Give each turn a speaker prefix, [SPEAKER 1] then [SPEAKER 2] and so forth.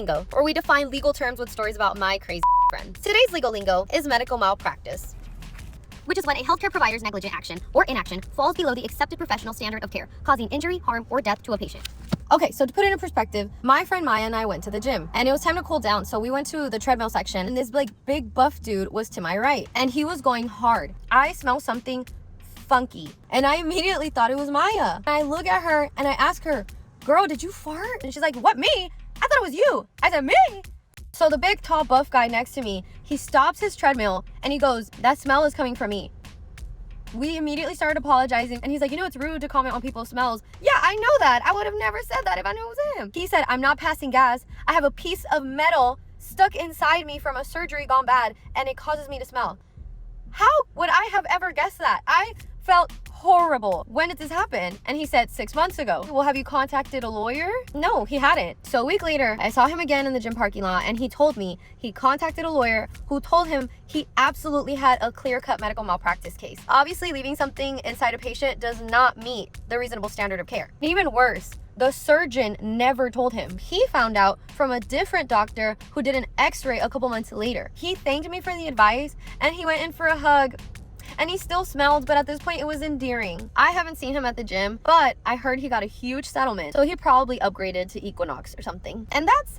[SPEAKER 1] Lingo, where we define legal terms with stories about my crazy friends. Today's legal lingo is medical malpractice, which is when a healthcare provider's negligent action or inaction falls below the accepted professional standard of care, causing injury, harm, or death to a patient. Okay, so to put it in perspective, my friend Maya and I went to the gym, and it was time to cool down, so we went to the treadmill section, and this big buff dude was to my right, and he was going hard. I smell something funky, and I immediately thought it was Maya. And I look at her, and I ask her, "Girl, did you fart?" And she's like, "What, me? I thought it was you." I said, "Me?" So the big, tall, buff guy next to me, he stops his treadmill, and he goes, "That smell is coming from me." We immediately started apologizing, and he's like, "It's rude to comment on people's smells." Yeah, I know that. I would have never said that if I knew it was him. He said, "I'm not passing gas. I have a piece of metal stuck inside me from a surgery gone bad, and it causes me to smell." How would I have ever guessed that? I felt horrible. When did this happen? And he said 6 months ago. Well, have you contacted a lawyer? No, he hadn't. So a week later, I saw him again in the gym parking lot, and he told me he contacted a lawyer who told him he absolutely had a clear-cut medical malpractice case. Obviously, leaving something inside a patient does not meet the reasonable standard of care. Even worse, the surgeon never told him. He found out from a different doctor who did an x-ray a couple months later. He thanked me for the advice, and he went in for a hug. And he still smelled, but at this point it was endearing. I haven't seen him at the gym, but I heard he got a huge settlement, so he probably upgraded to Equinox or something. And that's